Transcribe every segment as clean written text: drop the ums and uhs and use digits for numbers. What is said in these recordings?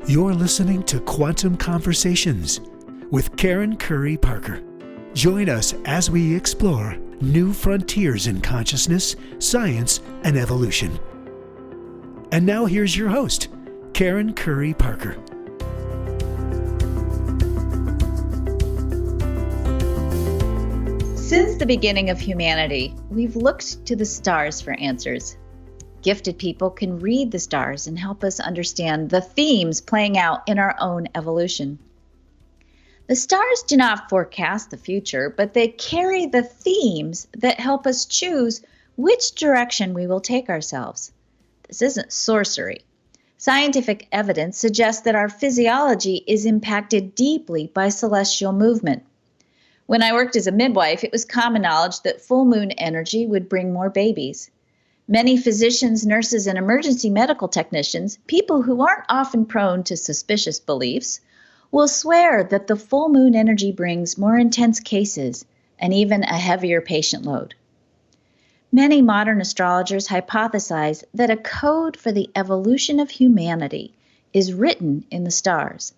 You're listening to Quantum Conversations with Karen Curry Parker. Join us as we explore new frontiers in consciousness, science, and evolution. And now here's your host, Karen Curry Parker. Since the beginning of humanity, we've looked to the stars for answers. Gifted people can read the stars and help us understand the themes playing out in our own evolution. The stars do not forecast the future, but they carry the themes that help us choose which direction we will take ourselves. This isn't sorcery. Scientific evidence suggests that our physiology is impacted deeply by celestial movement. When I worked as a midwife, it was common knowledge that full moon energy would bring more babies. Many physicians, nurses, and emergency medical technicians, people who aren't often prone to suspicious beliefs, will swear that the full moon energy brings more intense cases and even a heavier patient load. Many modern astrologers hypothesize that a code for the evolution of humanity is written in the stars,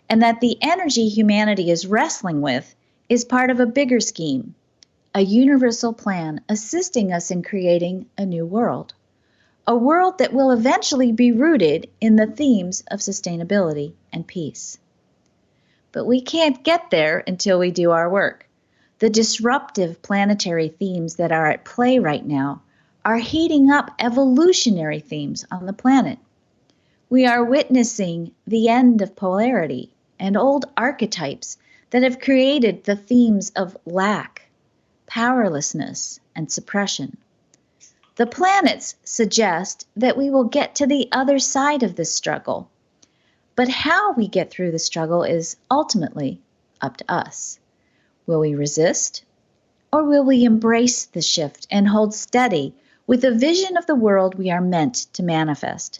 and that the energy humanity is wrestling with is part of a bigger scheme, a universal plan assisting us in creating a new world, a world that will eventually be rooted in the themes of sustainability and peace. But we can't get there until we do our work. The disruptive planetary themes that are at play right now are heating up evolutionary themes on the planet. We are witnessing the end of polarity and old archetypes that have created the themes of lack, powerlessness, and suppression. The planets suggest that we will get to the other side of this struggle. But how we get through the struggle is ultimately up to us. Will we resist, or will we embrace the shift and hold steady with a vision of the world we are meant to manifest?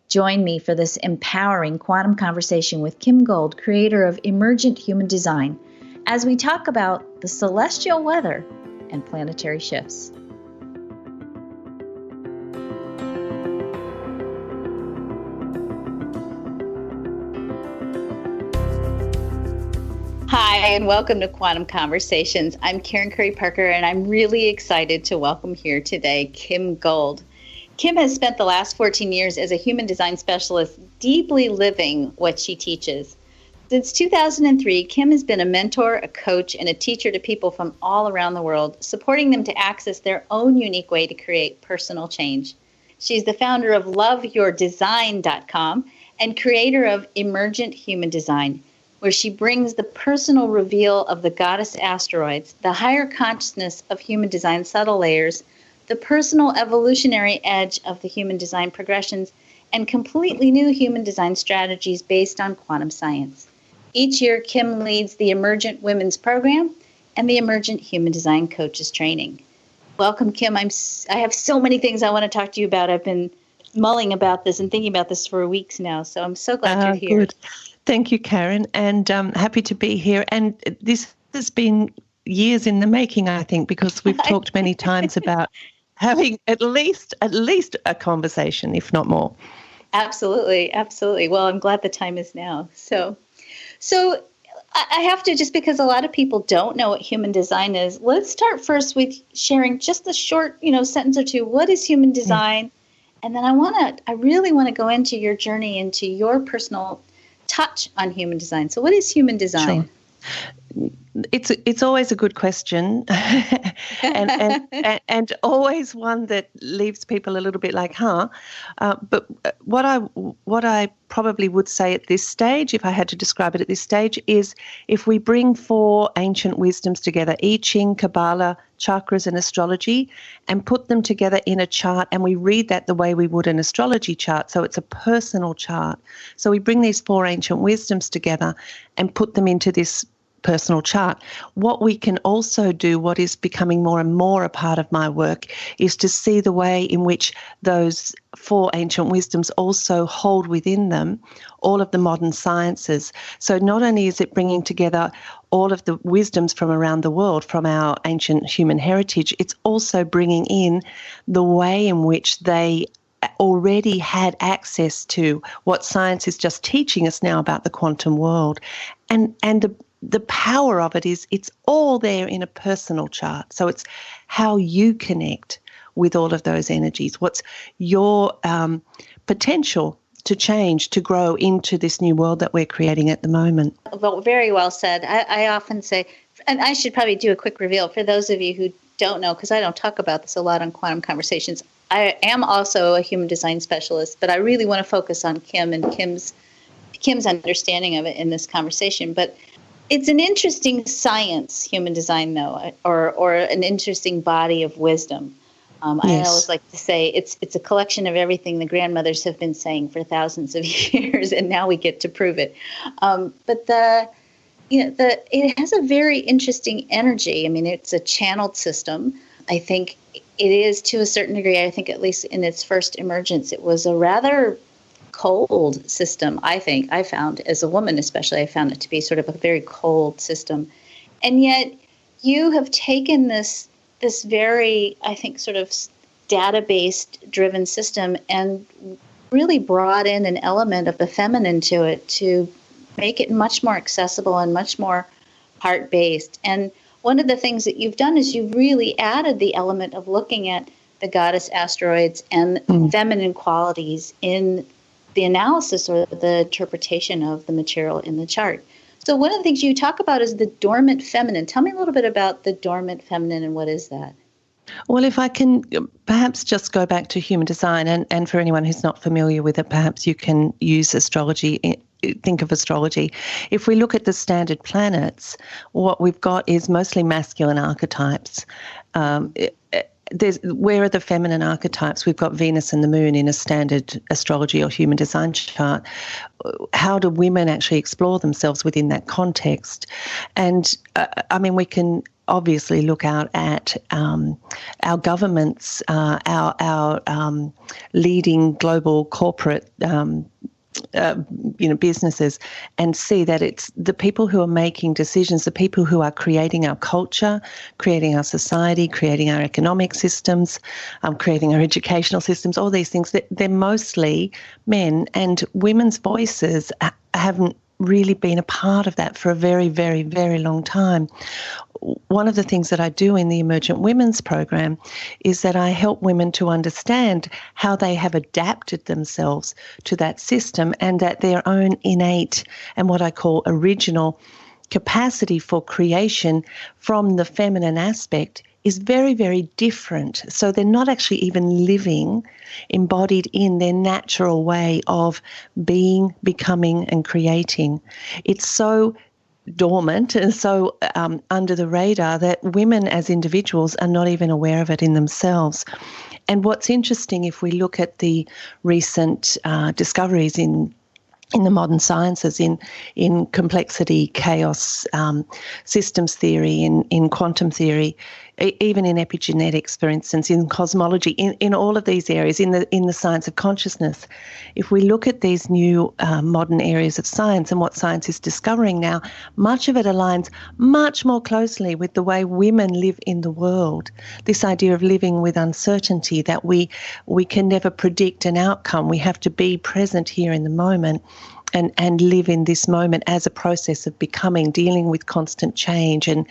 Join me for this empowering quantum conversation with Kim Gould, creator of Emergent Human Design, as we talk about the celestial weather and planetary shifts. Hi, and welcome to Quantum Conversations. I'm Karen Curry Parker, and I'm really excited to welcome here today Kim Gould. Kim has spent the last 14 years as a human design specialist, deeply living what she teaches. Since 2003, Kim has been a mentor, a coach, and a teacher to people from all around the world, supporting them to access their own unique way to create personal change. She's the founder of loveyourdesign.com and creator of Emergent Human Design, where she brings the personal reveal of the goddess asteroids, the higher consciousness of human design subtle layers, the personal evolutionary edge of the human design progressions, and completely new human design strategies based on quantum science. Each year, Kim leads the Emergent Women's Program and the Emergent Human Design Coaches Training. Welcome, Kim. I have so many things I want to talk to you about. I've been mulling about this and thinking about this for weeks now, so I'm so glad you're here. Good. Thank you, Karen, and happy to be here. And this has been years in the making, I think, because we've talked many times about having at least a conversation, if not more. Absolutely, absolutely. Well, I'm glad the time is now. So I have to, just because a lot of people don't know what human design is, let's start first with sharing just a short, sentence or two. What is human design? And then I really want to go into your journey, into your personal touch on human design. So what is human design? Sure. It's always a good question and always one that leaves people a little bit like, but what I probably would say at this stage, if I had to describe it at this stage, is if we bring four ancient wisdoms together, I Ching, Kabbalah, chakras and astrology, and put them together in a chart, and we read that the way we would an astrology chart, so it's a personal chart. So we bring these four ancient wisdoms together and put them into this personal chart. What we can also do, what is becoming more and more a part of my work, is to see the way in which those four ancient wisdoms also hold within them all of the modern sciences. So not only is it bringing together all of the wisdoms from around the world, from our ancient human heritage, it's also bringing in the way in which they already had access to what science is just teaching us now about the quantum world. And the power of it is it's all there in a personal chart. So it's how you connect with all of those energies. What's your potential to change, to grow into this new world that we're creating at the moment? Well, very well said. I often say, and I should probably do a quick reveal for those of you who don't know, because I don't talk about this a lot on Quantum Conversations. I am also a human design specialist, but I really want to focus on Kim and Kim's understanding of it in this conversation. But it's an interesting science, human design, though, or an interesting body of wisdom. Yes. I always like to say it's a collection of everything the grandmothers have been saying for thousands of years, and now we get to prove it. But it has a very interesting energy. I mean, it's a channeled system. I think it is to a certain degree. I think at least in its first emergence, it was a rather cold system. I think I found, as a woman especially, I found it to be sort of a very cold system, and yet you have taken this very, I think, sort of data-based driven system and really brought in an element of the feminine to it to make it much more accessible and much more heart-based. And one of the things that you've done is you've really added the element of looking at the goddess asteroids and feminine qualities in the analysis or the interpretation of the material in the chart. So one of the things you talk about is the dormant feminine. Tell me a little bit about the dormant feminine and what is that? Well, if I can perhaps just go back to human design, and for anyone who's not familiar with it, perhaps you can use astrology, think of astrology. If we look at the standard planets, what we've got is mostly masculine archetypes. Where are the feminine archetypes? We've got Venus and the Moon in a standard astrology or human design chart. How do women actually explore themselves within that context? And we can obviously look out at our governments, our leading global corporate businesses, and see that it's the people who are making decisions, the people who are creating our culture, creating our society, creating our economic systems, creating our educational systems, all these things, they're mostly men, and women's voices haven't really been a part of that for a very, very, very long time. One of the things that I do in the Emergent Women's Program is that I help women to understand how they have adapted themselves to that system, and that their own innate and what I call original capacity for creation from the feminine aspect is very, very different. So they're not actually even living embodied in their natural way of being, becoming, and creating. It's so dormant and so under the radar that women as individuals are not even aware of it in themselves. And what's interesting, if we look at the recent discoveries in the modern sciences, in complexity, chaos, systems theory, in quantum theory, even in epigenetics, for instance, in cosmology, in all of these areas, in the science of consciousness, if we look at these new modern areas of science and what science is discovering now, much of it aligns much more closely with the way women live in the world. This idea of living with uncertainty, that we can never predict an outcome. We have to be present here in the moment and live in this moment as a process of becoming, dealing with constant change and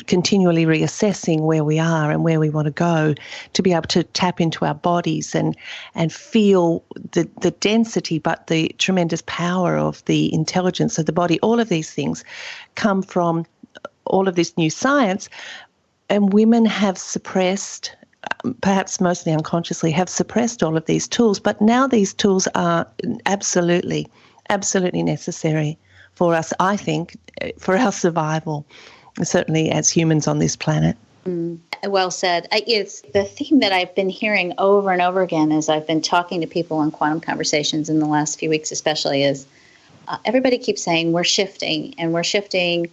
continually reassessing where we are and where we want to go, to be able to tap into our bodies and feel the density but the tremendous power of the intelligence of the body. All of these things come from all of this new science, and women have suppressed, perhaps mostly unconsciously, have suppressed all of these tools. But now these tools are absolutely necessary for us, I think, for our survival, certainly as humans on this planet. Well said. It's the theme that I've been hearing over and over again as I've been talking to people on Quantum Conversations in the last few weeks especially, is everybody keeps saying we're shifting, and we're shifting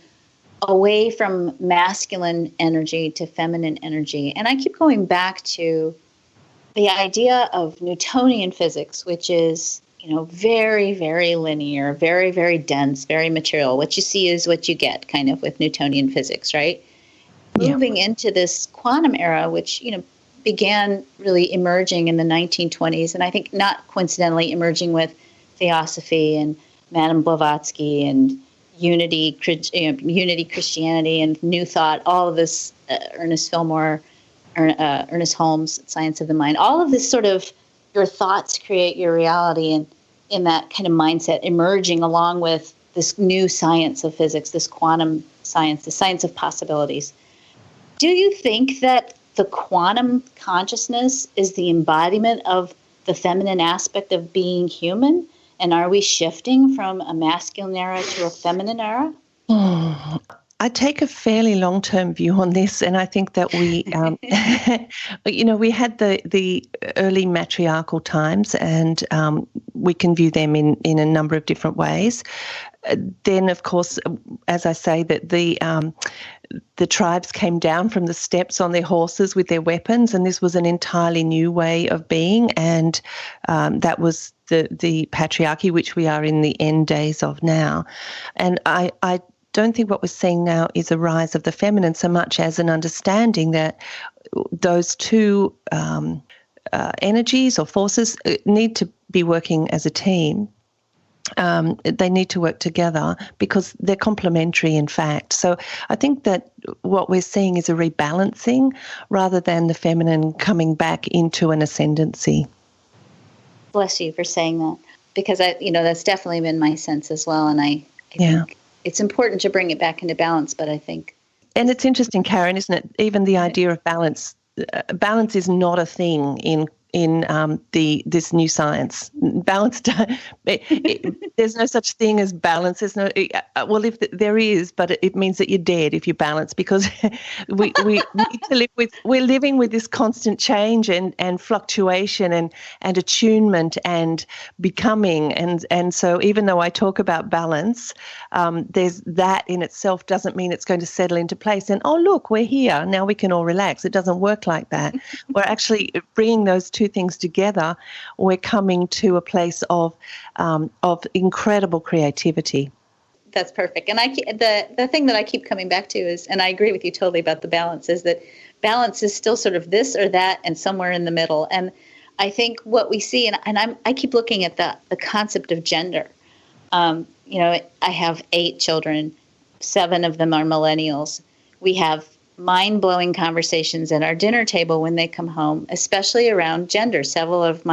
away from masculine energy to feminine energy. And I keep going back to the idea of Newtonian physics, which is very, very linear, very, very dense, very material. What you see is what you get, kind of, with Newtonian physics, right? Yeah. Moving into this quantum era, which, began really emerging in the 1920s, and I think not coincidentally emerging with Theosophy and Madame Blavatsky and unity Christianity and New Thought, all of this, Ernest Fillmore, Ernest Holmes, Science of the Mind, all of this sort of your thoughts create your reality, and in that kind of mindset emerging along with this new science of physics, this quantum science, the science of possibilities. Do you think that the quantum consciousness is the embodiment of the feminine aspect of being human? And are we shifting from a masculine era to a feminine era? I take a fairly long-term view on this, and I think that we, we had the early matriarchal times, and we can view them in a number of different ways. Then, of course, as I say, that the tribes came down from the steppes on their horses with their weapons, and this was an entirely new way of being, and that was the patriarchy, which we are in the end days of now. And I don't think what we're seeing now is a rise of the feminine so much as an understanding that those two energies or forces need to be working as a team. They need to work together because they're complementary, in fact. So I think that what we're seeing is a rebalancing rather than the feminine coming back into an ascendancy. Bless you for saying that, because that's definitely been my sense as well, and I think it's important to bring it back into balance. But I think, and it's interesting, Karen, isn't it? Even the idea of balance. Balance is not a thing in this new science. Balance, there's no such thing as balance. There's no, well, if there is, but it means that you're dead if you balance, because we need to live with, we're living with this constant change and fluctuation and attunement and becoming. And so even though I talk about balance, there's that in itself doesn't mean it's going to settle into place. And, oh, look, we're here. Now we can all relax. It doesn't work like that. We're actually bringing those two things together. We're coming to a place of incredible creativity. That's perfect. And the thing that I keep coming back to is, and I agree with you totally about the balance, is that balance is still sort of this or that and somewhere in the middle. And I think what we see, and I keep looking at the concept of gender. I have 8 children, 7 of them are millennials. We have mind-blowing conversations at our dinner table when they come home, especially around gender. Several of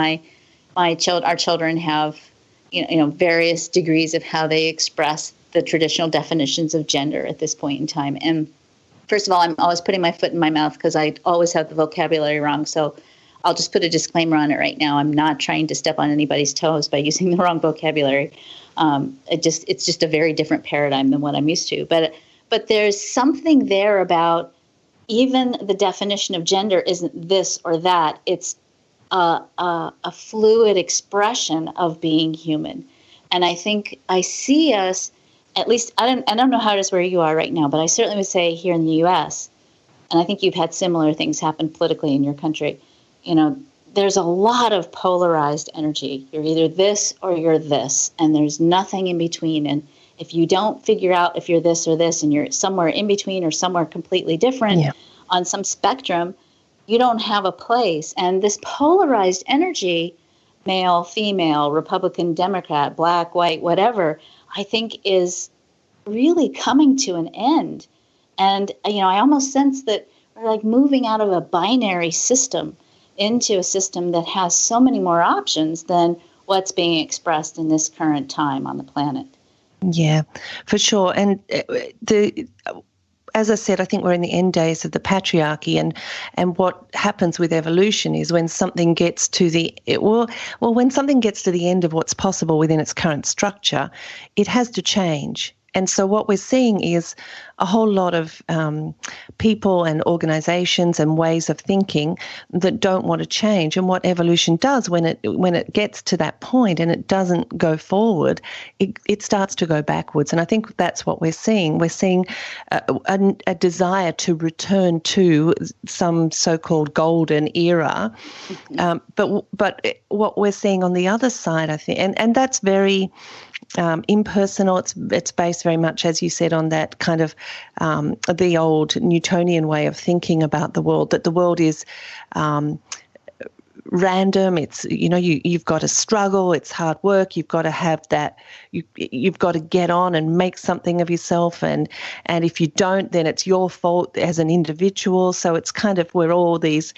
our children have, various degrees of how they express the traditional definitions of gender at this point in time. And first of all, I'm always putting my foot in my mouth because I always have the vocabulary wrong. So I'll just put a disclaimer on it right now. I'm not trying to step on anybody's toes by using the wrong vocabulary. It's just a very different paradigm than what I'm used to. But there's something there about even the definition of gender isn't this or that. It's a fluid expression of being human. And I think I see us, at least, I don't know how it is where you are right now, but I certainly would say here in the U.S., and I think you've had similar things happen politically in your country, there's a lot of polarized energy. You're either this or you're this, and there's nothing in between. And if you don't figure out if you're this or this and you're somewhere in between or somewhere completely different on some spectrum, you don't have a place. And this polarized energy, male, female, Republican, Democrat, black, white, whatever, I think is really coming to an end. And, I almost sense that we're like moving out of a binary system into a system that has so many more options than what's being expressed in this current time on the planet. Yeah, for sure. And as I said, I think we're in the end days of the patriarchy, and what happens with evolution is when something gets to when something gets to the end of what's possible within its current structure, it has to change. And so what we're seeing is a whole lot of people and organizations and ways of thinking that don't want to change. And what evolution does when it gets to that point and it doesn't go forward, it starts to go backwards. And I think that's what we're seeing. We're seeing a desire to return to some so-called golden era. But what we're seeing on the other side, I think, and that's very impersonal. It's based very much, as you said, on that kind of the old Newtonian way of thinking about the world, that the world is random. It's, you've got to struggle. It's hard work. You've got to have that. You've got to get on and make something of yourself. And if you don't, then it's your fault as an individual. So it's kind of, we're all these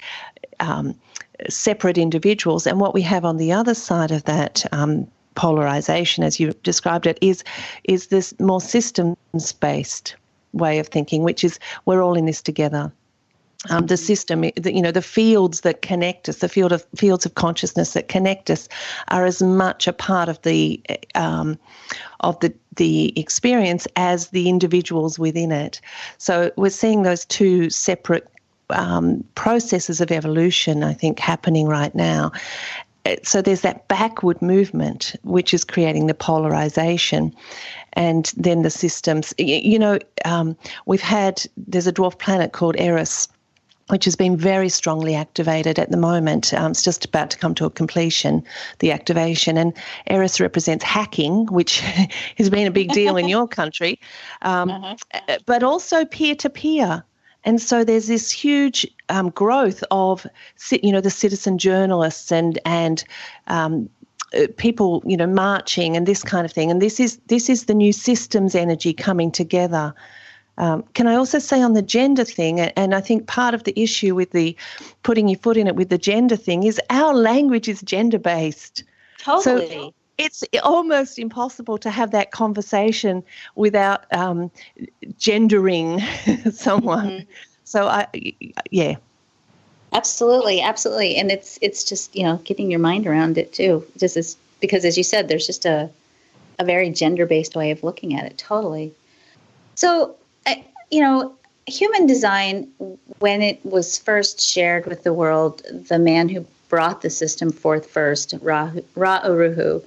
separate individuals. And what we have on the other side of that polarization, as you described it, is this more systems-based way of thinking, which is we're all in this together. The system, the fields that connect us, the fields of consciousness that connect us, are as much a part of the experience as the individuals within it. So we're seeing those two separate processes of evolution, I think, happening right now. So there's that backward movement, which is creating the polarization. And then the systems, there's a dwarf planet called Eris, which has been very strongly activated at the moment. It's just about to come to a completion, the activation. And Eris represents hacking, which has been a big deal in your country, but also peer-to-peer. And so there's this huge growth of, the citizen journalists and people, marching and this kind of thing. And this is the new systems energy coming together. Can I also say on the gender thing, and I think part of the issue with the putting your foot in it with the gender thing is our language is gender-based. Totally. So it's almost impossible to have that conversation without gendering someone. So, yeah. Absolutely. And it's just, getting your mind around it too. Because as you said, there's just a very gender-based way of looking at it. Totally. So, human design, when it was first shared with the world, the man who brought the system forth first, Ra Uru,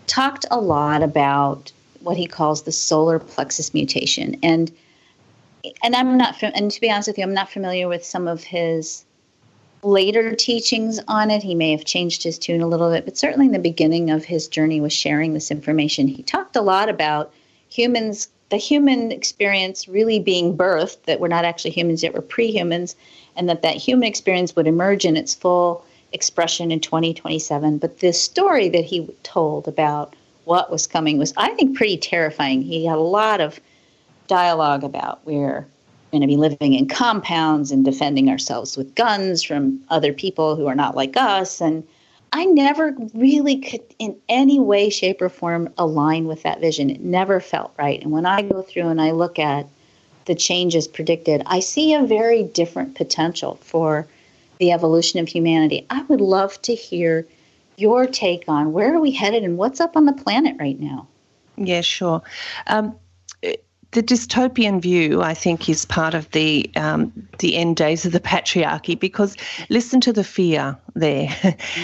talked a lot about what he calls the solar plexus mutation. And to be honest with you, I'm not familiar with some of his later teachings on it. He may have changed his tune a little bit, but certainly in the beginning of his journey with sharing this information, he talked a lot about the human experience really being birthed, that we're not actually humans yet, we're pre-humans, and that human experience would emerge in its full expression in 2027. But this story that he told about what was coming was, I think, pretty terrifying. He had a lot of dialogue about we're going to be living in compounds and defending ourselves with guns from other people who are not like us. And I never really could in any way, shape, or form align with that vision. It never felt right. And when I go through and I look at the changes predicted, I see a very different potential for the evolution of humanity. I would love to hear your take on where are we headed and what's up on the planet right now. Yeah, sure. The dystopian view, I think, is part of the end days of the patriarchy, because listen to the fear there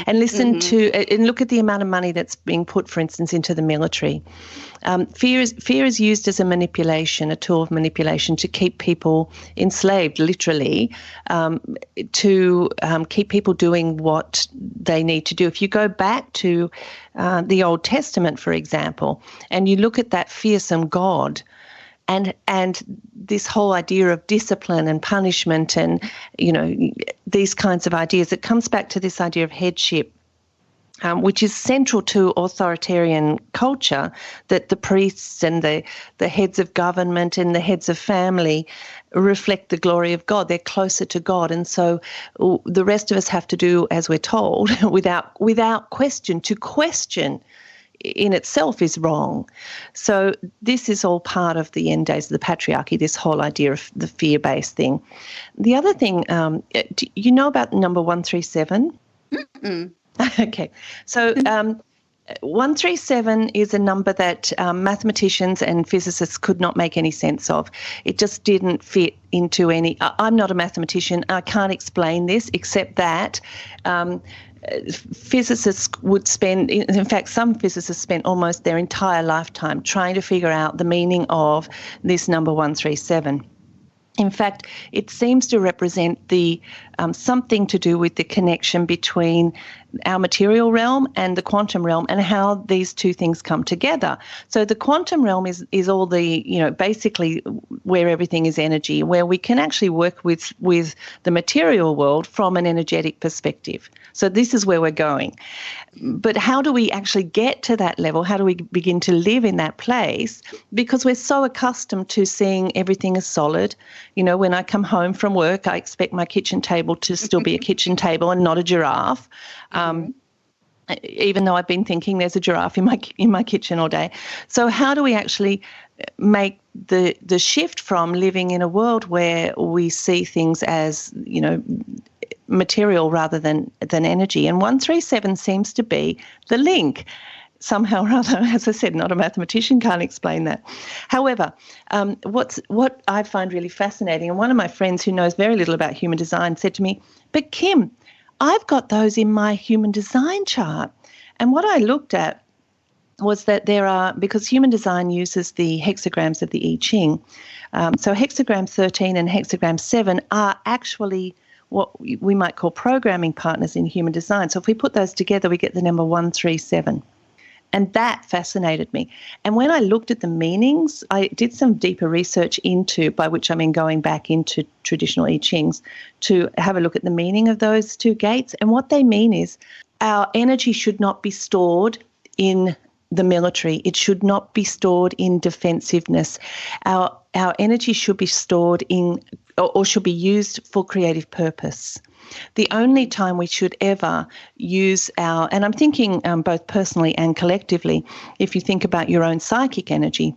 and listen to and look at the amount of money that's being put, for instance, into the military. Fear is used as a tool of manipulation to keep people enslaved, literally, to keep people doing what they need to do. If you go back to the Old Testament, for example, and you look at that fearsome God, and this whole idea of discipline and punishment and, these kinds of ideas, it comes back to this idea of headship, which is central to authoritarian culture, that the priests and the heads of government and the heads of family reflect the glory of God. They're closer to God. And so the rest of us have to do as we're told without question. To question in itself is wrong. So this is all part of the end days of the patriarchy, this whole idea of the fear-based thing. The other thing, do you know about number 137? Okay. So 137 is a number that mathematicians and physicists could not make any sense of. It just didn't fit into any... I'm not a mathematician. I can't explain this except that... physicists would spend, in fact, some physicists spent almost their entire lifetime trying to figure out the meaning of this number 137. In fact, it seems to represent the something to do with the connection between our material realm and the quantum realm, and how these two things come together. So the quantum realm is all the, basically where everything is energy, where we can actually work with the material world from an energetic perspective. So this is where we're going. But how do we actually get to that level? How do we begin to live in that place? Because we're so accustomed to seeing everything as solid. When I come home from work, I expect my kitchen table to still be a kitchen table and not a giraffe. Even though I've been thinking there's a giraffe in my kitchen all day. So how do we actually make the shift from living in a world where we see things as, material rather than energy? And 137 seems to be the link. Somehow or other, as I said, not a mathematician, can't explain that. However, what I find really fascinating, and one of my friends who knows very little about human design said to me, "But Kim, I've got those in my human design chart." And what I looked at was that because human design uses the hexagrams of the I Ching, so hexagram 13 and hexagram 7 are actually what we might call programming partners in human design. So if we put those together, we get the number 137. And that fascinated me. And when I looked at the meanings, I did some deeper research by which I mean going back into traditional I Chings, to have a look at the meaning of those two gates. And what they mean is our energy should not be stored in the military. It should not be stored in defensiveness. Our energy should be stored in, or should be used for creative purpose. The only time we should ever use and I'm thinking both personally and collectively, if you think about your own psychic energy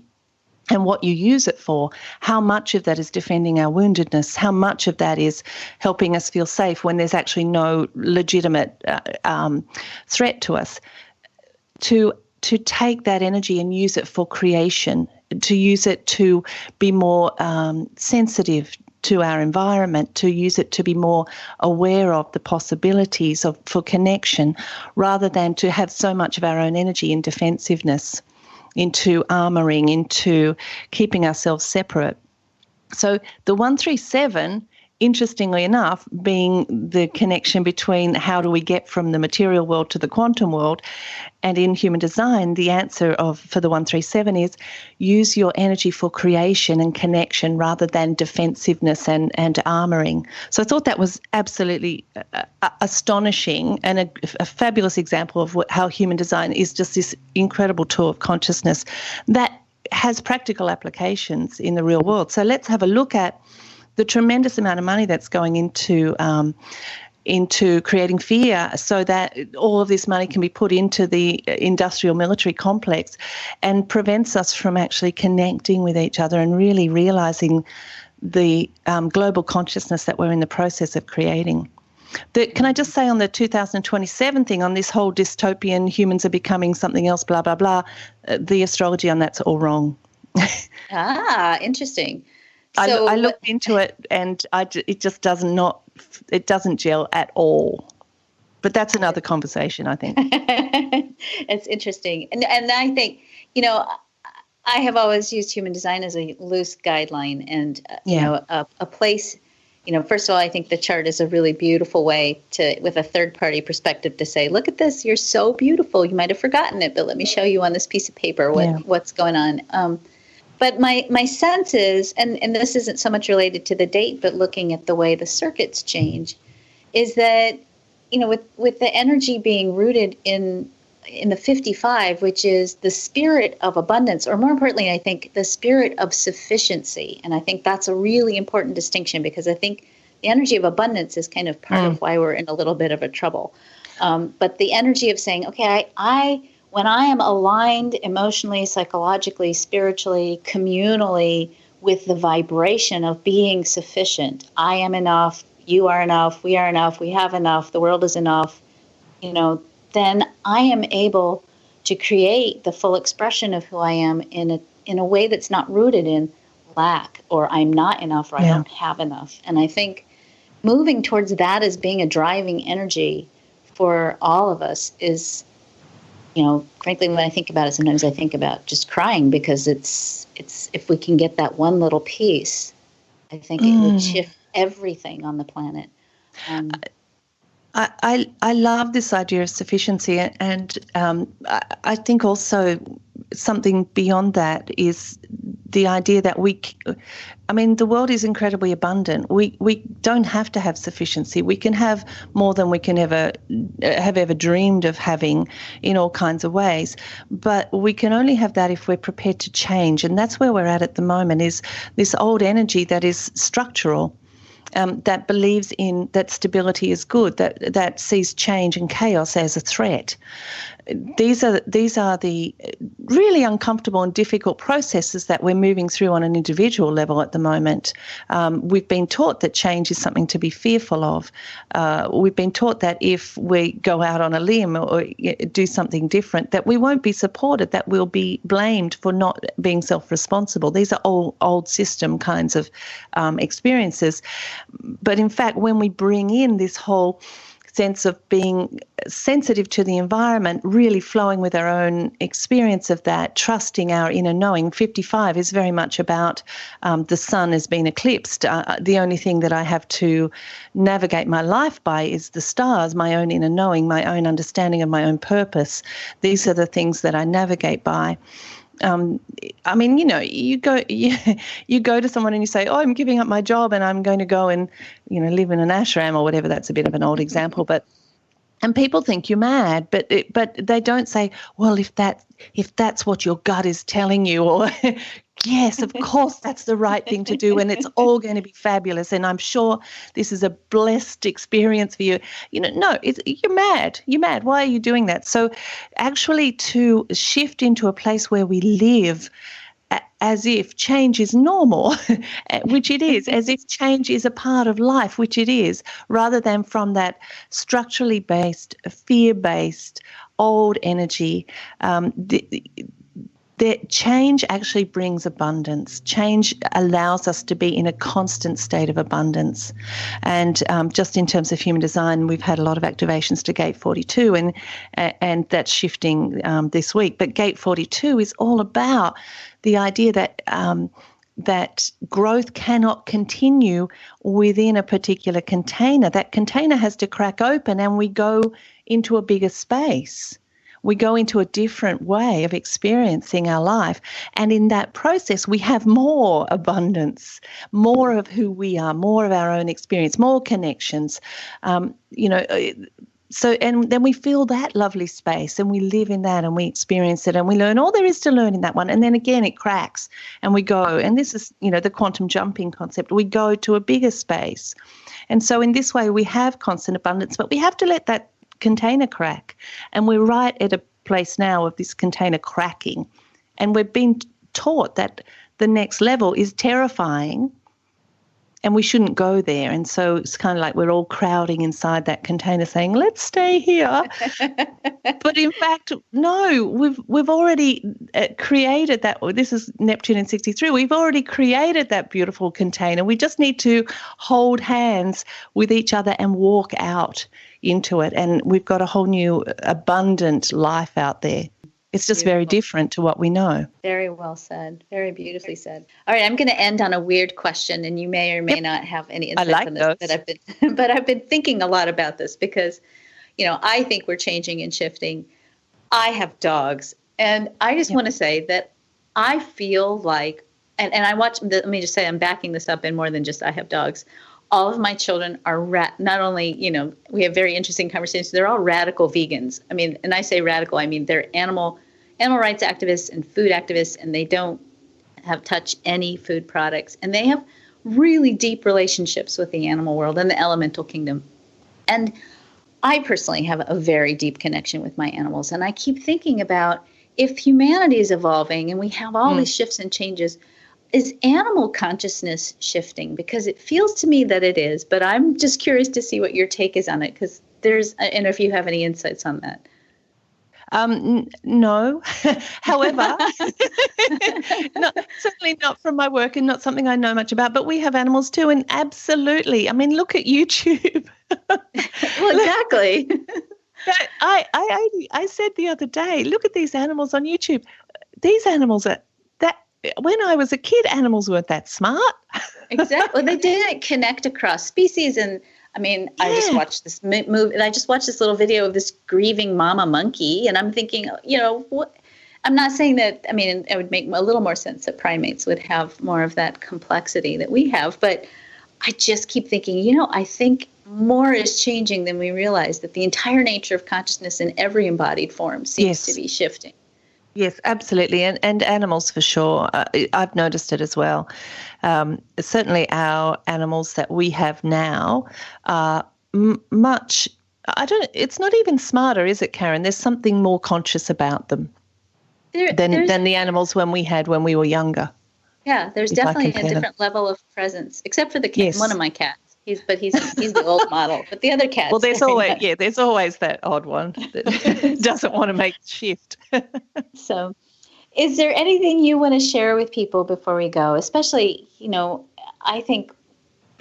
and what you use it for, how much of that is defending our woundedness, how much of that is helping us feel safe when there's actually no legitimate threat to us, to take that energy and use it for creation, to use it to be more sensitive to our environment, to use it to be more aware of the possibilities for connection, rather than to have so much of our own energy in defensiveness, into armoring, into keeping ourselves separate. So the 137, interestingly enough, being the connection between how do we get from the material world to the quantum world, and in human design, the answer for the 137 is use your energy for creation and connection rather than defensiveness and armoring. So I thought that was absolutely astonishing and a fabulous example of how human design is just this incredible tool of consciousness that has practical applications in the real world. So let's have a look at the tremendous amount of money that's going into creating fear, so that all of this money can be put into the industrial military complex and prevents us from actually connecting with each other and really realizing the global consciousness that we're in the process of creating. Can I just say on the 2027 thing, on this whole dystopian, humans are becoming something else, blah, blah, blah, the astrology on that's all wrong. Interesting. So I looked into it and it just it doesn't gel at all. But that's another conversation, I think. It's interesting. And I think, I have always used human design as a loose guideline and, a place, first of all, I think the chart is a really beautiful way with a third party perspective to say, look at this, you're so beautiful. You might have forgotten it, but let me show you on this piece of paper what's going on. But my sense is, and this isn't so much related to the date, but looking at the way the circuits change, is that, with the energy being rooted in the 55, which is the spirit of abundance, or more importantly, I think the spirit of sufficiency. And I think that's a really important distinction, because I think the energy of abundance is kind of part of why we're in a little bit of a trouble. But the energy of saying, okay, when I am aligned emotionally, psychologically, spiritually, communally with the vibration of being sufficient, I am enough, you are enough, we have enough, the world is enough, then I am able to create the full expression of who I am in a way that's not rooted in lack, or I'm not enough, or I don't have enough. And I think moving towards that as being a driving energy for all of us is, frankly, when I think about it, sometimes I think about just crying, because it's if we can get that one little piece I think it would shift everything on the planet. I love this idea of sufficiency, and I think also something beyond that is the idea that the world is incredibly abundant. We don't have to have sufficiency. We can have more than we can ever dreamed of having in all kinds of ways, but we can only have that if we're prepared to change, and that's where we're at the moment, is this old energy that is structural. That believes in that stability is good, that sees change and chaos as a threat. These are the really uncomfortable and difficult processes that we're moving through on an individual level at the moment. We've been taught that change is something to be fearful of. We've been taught that if we go out on a limb or do something different, that we won't be supported, that we'll be blamed for not being self-responsible. These are all old system kinds of experiences. But in fact, when we bring in this whole sense of being sensitive to the environment, really flowing with our own experience of that, trusting our inner knowing. 55 is very much about the sun has been eclipsed. The only thing that I have to navigate my life by is the stars, my own inner knowing, my own understanding of my own purpose. These are the things that I navigate by. You go to someone and you say, "Oh, I'm giving up my job and I'm going to go and, live in an ashram," or whatever. That's a bit of an old example, and people think you're mad, but they don't say, "Well, if that's what your gut is telling you," or "Yes, of course, that's the right thing to do, and it's all going to be fabulous, and I'm sure this is a blessed experience for you." No, you're mad. You're mad. Why are you doing that? So actually to shift into a place where we live as if change is normal, which it is, as if change is a part of life, which it is, rather than from that structurally based, fear-based, old energy, that change actually brings abundance. Change allows us to be in a constant state of abundance. And just in terms of human design, we've had a lot of activations to Gate 42, and that's shifting this week. But Gate 42 is all about the idea that that growth cannot continue within a particular container. That container has to crack open, and we go into a bigger space. We go into a different way of experiencing our life. And in that process, we have more abundance, more of who we are, more of our own experience, more connections, So, and then we feel that lovely space and we live in that and we experience it and we learn all there is to learn in that one. And then again, it cracks and we go, and this is, the quantum jumping concept. We go to a bigger space. And so in this way, we have constant abundance, but we have to let that container crack, and we're right at a place now of this container cracking, and we've been taught that the next level is terrifying and we shouldn't go there, and so it's kind of like we're all crowding inside that container saying, let's stay here. But in fact, no, we've already created that. This is Neptune in 63. We've already created that beautiful container. We just need to hold hands with each other and walk out into it, and we've got a whole new abundant life out there. It's just very different to what we know. Very well said. Very beautifully said. All right, I'm going to end on a weird question, and you may or may not have any insights on this. But I've been thinking a lot about this because, I think we're changing and shifting. I have dogs, and I just want to say that I feel like, and I watch. Let me just say, I'm backing this up in more than just I have dogs. All of my children are not only, we have very interesting conversations, they're all radical vegans. I mean, and I say radical, I mean, they're animal rights activists and food activists, and they don't touch any food products. And they have really deep relationships with the animal world and the elemental kingdom. And I personally have a very deep connection with my animals. And I keep thinking about, if humanity is evolving and we have all these shifts and changes, is animal consciousness shifting? Because it feels to me that it is, but I'm just curious to see what your take is on it, because and if you have any insights on that. No, however, certainly not from my work and not something I know much about, but we have animals too. And absolutely, I mean, look at YouTube. Well, exactly. I said the other day, look at these animals on YouTube. These animals are when I was a kid, animals weren't that smart. Exactly. Well, they didn't connect across species. And I mean, I just watched this movie, and I just watched this little video of this grieving mama monkey, and I'm thinking, what? I'm not saying that, I mean, it would make a little more sense that primates would have more of that complexity that we have, but I just keep thinking, I think more is changing than we realize, that the entire nature of consciousness in every embodied form seems to be shifting. Yes, absolutely. And animals for sure. I've noticed it as well. Certainly our animals that we have now are much, it's not even smarter, is it, Karen? There's something more conscious about them than the animals when we were younger. Yeah, there's definitely a different level of presence, except for the cat, one of my cats. He's the old model, but the other cats. Well, there's always that odd one that doesn't want to make the shift. So, is there anything you want to share with people before we go? Especially, I think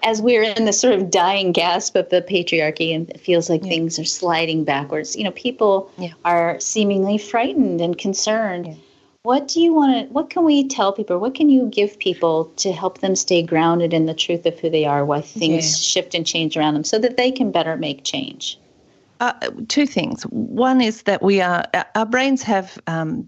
as we're in the sort of dying gasp of the patriarchy, and it feels like things are sliding backwards. People are seemingly frightened and concerned. Yeah. What can we tell people? What can you give people to help them stay grounded in the truth of who they are, why things shift and change around them, so that they can better make change? Two things. One is that our brains have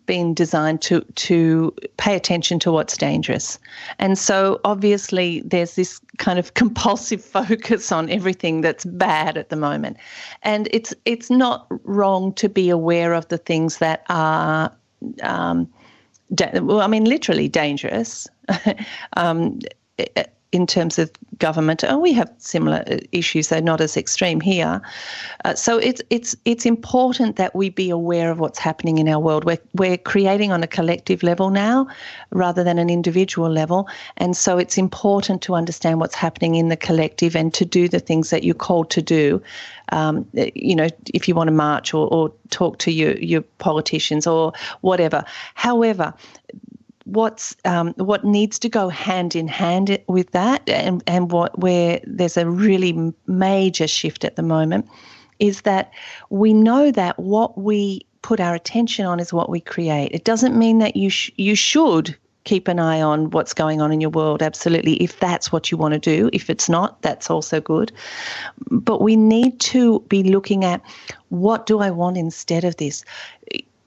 been designed to pay attention to what's dangerous. And so obviously there's this kind of compulsive focus on everything that's bad at the moment. And it's not wrong to be aware of the things that are literally dangerous in terms of government. We have similar issues, though not as extreme here. So it's important that we be aware of what's happening in our world. We're creating on a collective level now rather than an individual level. And so it's important to understand what's happening in the collective and to do the things that you're called to do. If you want to march or talk to your politicians or whatever. However, what needs to go hand in hand with that, and where there's a really major shift at the moment, is that we know that what we put our attention on is what we create. It doesn't mean that you should keep an eye on what's going on in your world, absolutely, if that's what you want to do. If it's not, that's also good. But we need to be looking at, what do I want instead of this?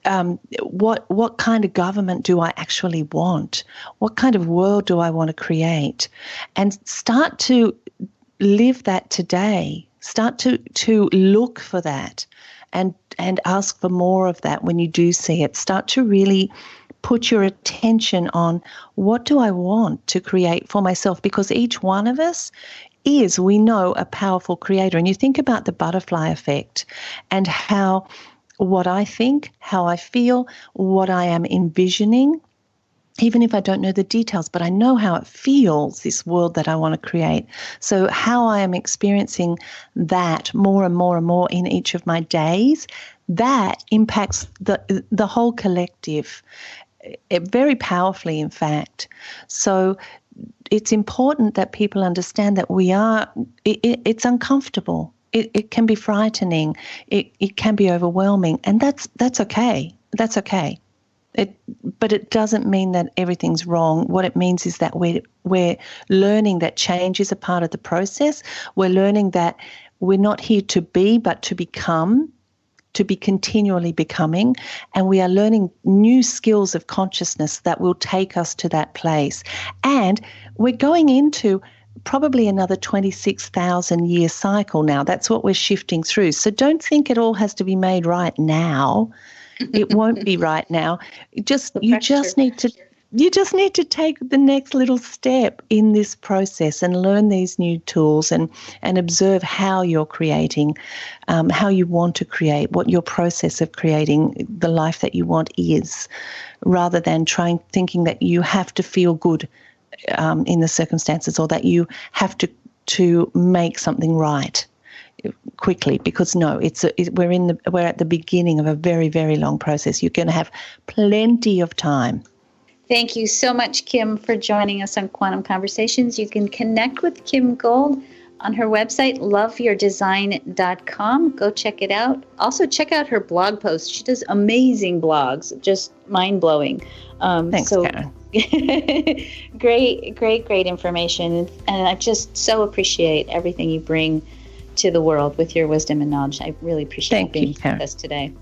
What kind of government do I actually want? What kind of world do I want to create? And start to live that today. Start to look for that and ask for more of that when you do see it. Start to really put your attention on, what do I want to create for myself? Because each one of us is, we know, a powerful creator. And you think about the butterfly effect and how what I think, how I feel, what I am envisioning, even if I don't know the details, but I know how it feels, this world that I want to create. So how I am experiencing that more and more and more in each of my days, that impacts the whole collective very powerfully, in fact. So it's important that people understand that it's uncomfortable. It can be frightening. It can be overwhelming, and that's okay. That's okay. But it doesn't mean that everything's wrong. What it means is that we're learning that change is a part of the process. We're learning that we're not here to be, but to become, to be continually becoming, and we are learning new skills of consciousness that will take us to that place. And we're going into probably another 26,000 year cycle now. That's what we're shifting through. So don't think it all has to be made right now. It won't be right now. You just need to take the next little step in this process and learn these new tools and observe how you're creating, how you want to create, what your process of creating the life that you want is, rather than thinking that you have to feel good in the circumstances, or that you have to make something right quickly, because no, we're at the beginning of a very, very long process. You're going to have plenty of time. Thank you so much, Kim, for joining us on Quantum Conversations. You can connect with Kim Gould on her website, loveyourdesign.com. Go check it out. Also, check out her blog posts. She does amazing blogs, just mind-blowing. Thanks, Karen. Great information. And I just so appreciate everything you bring to the world with your wisdom and knowledge. I really appreciate being with us today.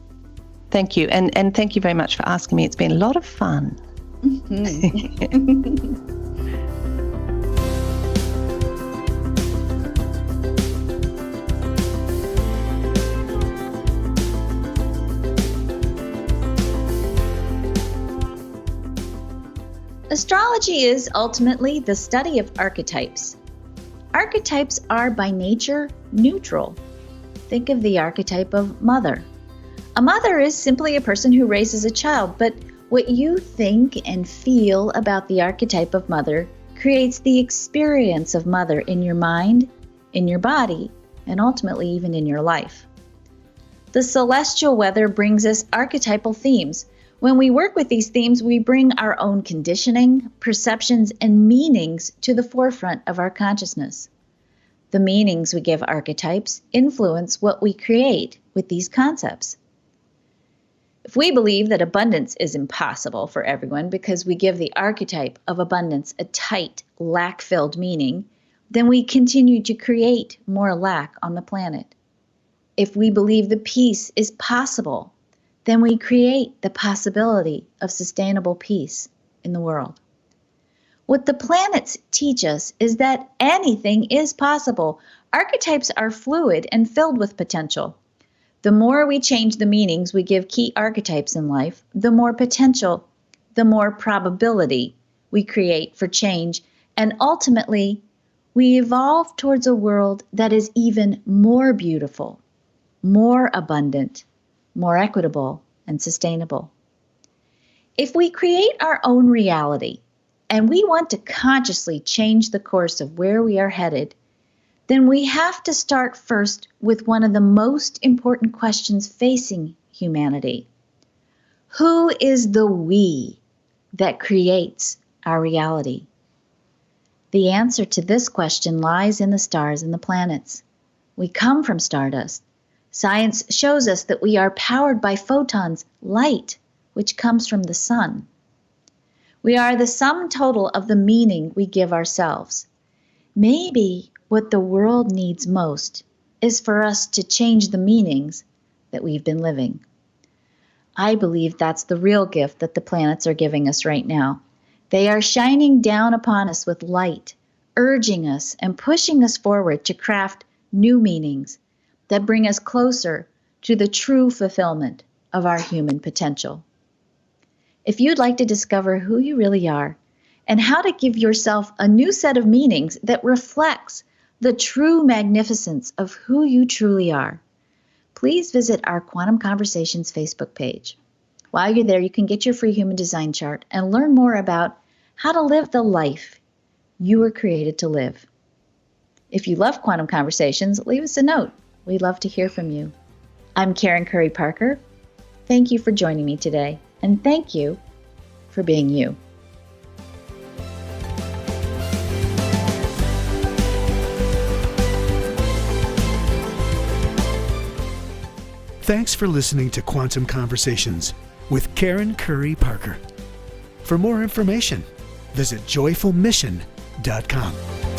Thank you. And thank you very much for asking me. It's been a lot of fun. Mm-hmm. Astrology is ultimately the study of archetypes. Archetypes are by nature neutral. Think of the archetype of mother. A mother is simply a person who raises a child, but what you think and feel about the archetype of mother creates the experience of mother in your mind, in your body, and ultimately even in your life. The celestial weather brings us archetypal themes. When we work with these themes, we bring our own conditioning, perceptions, and meanings to the forefront of our consciousness. The meanings we give archetypes influence what we create with these concepts. If we believe that abundance is impossible for everyone because we give the archetype of abundance a tight, lack-filled meaning, then we continue to create more lack on the planet. If we believe the peace is possible, then we create the possibility of sustainable peace in the world. What the planets teach us is that anything is possible. Archetypes are fluid and filled with potential. The more we change the meanings we give key archetypes in life, the more potential, the more probability we create for change, and ultimately, we evolve towards a world that is even more beautiful, more abundant, more equitable, and sustainable. If we create our own reality and we want to consciously change the course of where we are headed, then we have to start first with one of the most important questions facing humanity. Who is the we that creates our reality? The answer to this question lies in the stars and the planets. We come from stardust. Science shows us that we are powered by photons, light, which comes from the sun. We are the sum total of the meaning we give ourselves. Maybe what the world needs most is for us to change the meanings that we've been living. I believe that's the real gift that the planets are giving us right now. They are shining down upon us with light, urging us and pushing us forward to craft new meanings that bring us closer to the true fulfillment of our human potential. If you'd like to discover who you really are and how to give yourself a new set of meanings that reflects the true magnificence of who you truly are, please visit our Quantum Conversations Facebook page. While you're there, you can get your free human design chart and learn more about how to live the life you were created to live. If you love Quantum Conversations, leave us a note. We'd love to hear from you. I'm Karen Curry Parker. Thank you for joining me today, and thank you for being you. Thanks for listening to Quantum Conversations with Karen Curry Parker. For more information, visit joyfulmission.com.